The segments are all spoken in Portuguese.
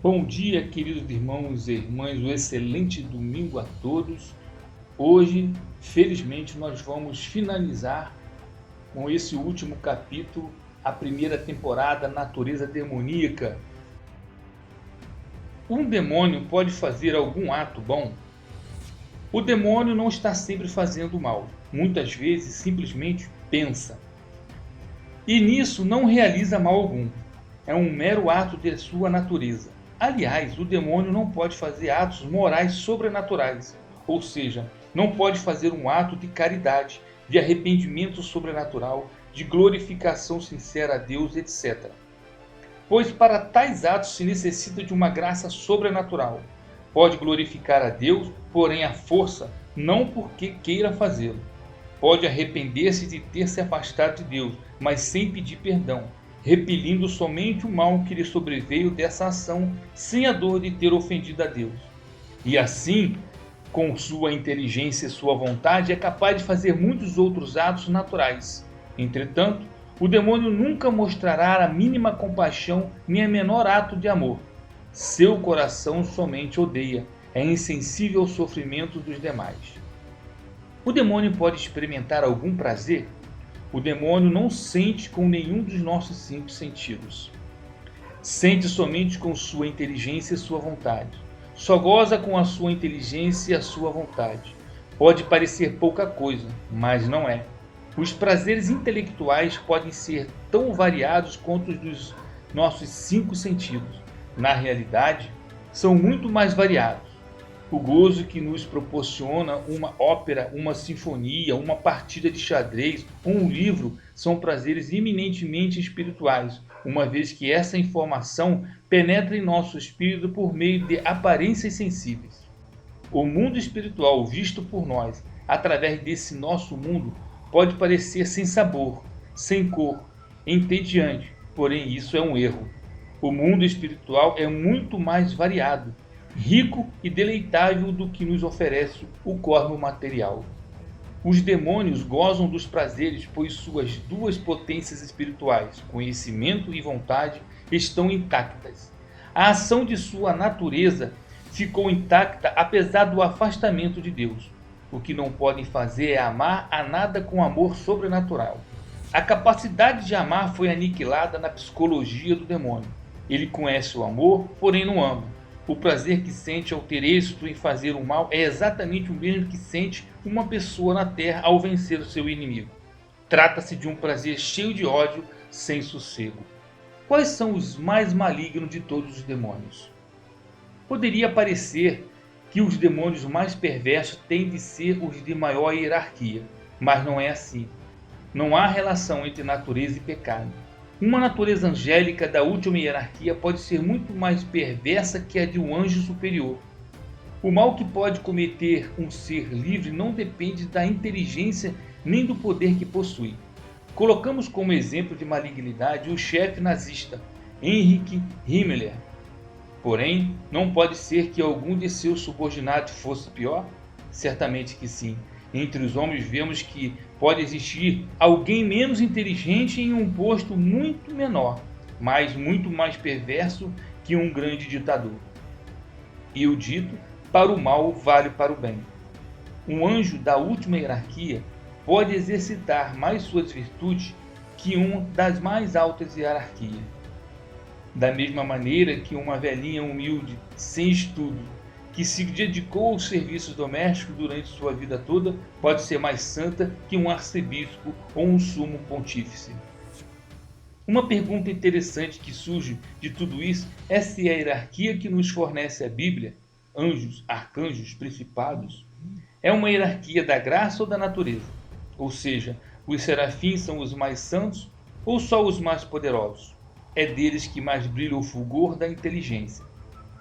Bom dia, queridos irmãos e irmãs, um excelente domingo a todos. Hoje, felizmente, nós vamos finalizar com esse último capítulo, a primeira temporada, Natureza Demoníaca. Um demônio pode fazer algum ato bom? O demônio não está sempre fazendo mal, muitas vezes simplesmente pensa. E nisso não realiza mal algum, é um mero ato de sua natureza. Aliás, o demônio não pode fazer atos morais sobrenaturais, ou seja, não pode fazer um ato de caridade, de arrependimento sobrenatural, de glorificação sincera a Deus, etc. Pois para tais atos se necessita de uma graça sobrenatural. Pode glorificar a Deus, porém à força, não porque queira fazê-lo. Pode arrepender-se de ter se afastado de Deus, mas sem pedir perdão, repelindo somente o mal que lhe sobreveio dessa ação, sem a dor de ter ofendido a Deus. E assim, com sua inteligência e sua vontade, é capaz de fazer muitos outros atos naturais. Entretanto, o demônio nunca mostrará a mínima compaixão nem a menor ato de amor. Seu coração somente odeia, é insensível ao sofrimento dos demais. O demônio pode experimentar algum prazer? O demônio não sente com nenhum dos nossos 5 sentidos. Sente somente com sua inteligência e sua vontade. Só goza com a sua inteligência e a sua vontade. Pode parecer pouca coisa, mas não é. Os prazeres intelectuais podem ser tão variados quanto os dos nossos 5 sentidos. Na realidade, são muito mais variados. O gozo que nos proporciona uma ópera, uma sinfonia, uma partida de xadrez ou um livro são prazeres eminentemente espirituais, uma vez que essa informação penetra em nosso espírito por meio de aparências sensíveis. O mundo espiritual visto por nós, através desse nosso mundo, pode parecer sem sabor, sem cor, entediante, porém isso é um erro. O mundo espiritual é muito mais variado, rico e deleitável do que nos oferece o corpo material. Os demônios gozam dos prazeres, pois suas duas potências espirituais, conhecimento e vontade, estão intactas. A ação de sua natureza ficou intacta apesar do afastamento de Deus. O que não podem fazer é amar a nada com amor sobrenatural. A capacidade de amar foi aniquilada na psicologia do demônio. Ele conhece o amor, porém não ama. O prazer que sente ao ter êxito em fazer o mal é exatamente o mesmo que sente uma pessoa na terra ao vencer o seu inimigo. Trata-se de um prazer cheio de ódio, sem sossego. Quais são os mais malignos de todos os demônios? Poderia parecer que os demônios mais perversos têm de ser os de maior hierarquia, mas não é assim. Não há relação entre natureza e pecado. Uma natureza angélica da última hierarquia pode ser muito mais perversa que a de um anjo superior. O mal que pode cometer um ser livre não depende da inteligência nem do poder que possui. Colocamos como exemplo de malignidade o chefe nazista, Heinrich Himmler. Porém, não pode ser que algum de seus subordinados fosse pior? Certamente que sim. Entre os homens vemos que pode existir alguém menos inteligente em um posto muito menor, mas muito mais perverso que um grande ditador. E o dito, para o mal vale para o bem. Um anjo da última hierarquia pode exercitar mais suas virtudes que um das mais altas hierarquias. Da mesma maneira que uma velhinha humilde, sem estudo, que se dedicou aos serviços domésticos durante sua vida toda, pode ser mais santa que um arcebispo ou um sumo pontífice. Uma pergunta interessante que surge de tudo isso é se a hierarquia que nos fornece a Bíblia, anjos, arcanjos, principados, é uma hierarquia da graça ou da natureza. Ou seja, os serafins são os mais santos ou só os mais poderosos? É deles que mais brilha o fulgor da inteligência.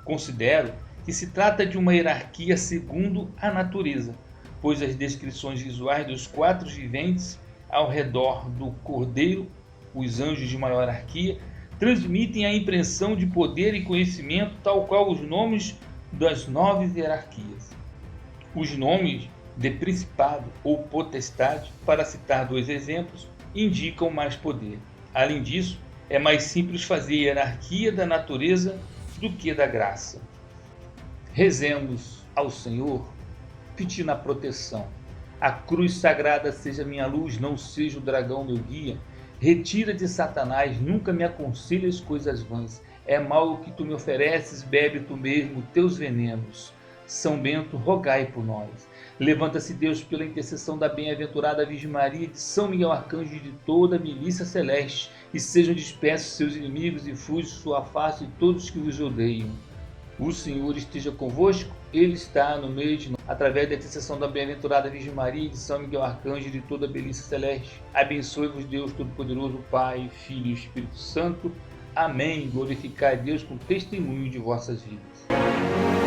Considero que se trata de uma hierarquia segundo a natureza, pois as descrições visuais dos 4 viventes ao redor do Cordeiro, os anjos de maior hierarquia, transmitem a impressão de poder e conhecimento tal qual os nomes das 9 hierarquias. Os nomes de principado ou potestade, para citar 2 exemplos, indicam mais poder. Além disso, é mais simples fazer hierarquia da natureza do que da graça. Rezemos ao Senhor, pedindo a proteção. A cruz sagrada seja minha luz, não seja o dragão meu guia. Retira de Satanás, nunca me aconselhas coisas vãs. É mal o que tu me ofereces, bebe tu mesmo teus venenos. São Bento, rogai por nós. Levanta-se Deus pela intercessão da bem-aventurada Virgem Maria, de São Miguel Arcanjo e de toda a milícia celeste, e sejam dispersos seus inimigos e fuja sua face de todos que vos odeiam. O Senhor esteja convosco, Ele está no meio de nós. Através da intercessão da bem-aventurada Virgem Maria, de São Miguel Arcanjo e de toda a milícia celeste, abençoe-vos Deus Todo-Poderoso, Pai, Filho e Espírito Santo. Amém. Glorificai a Deus com o testemunho de vossas vidas.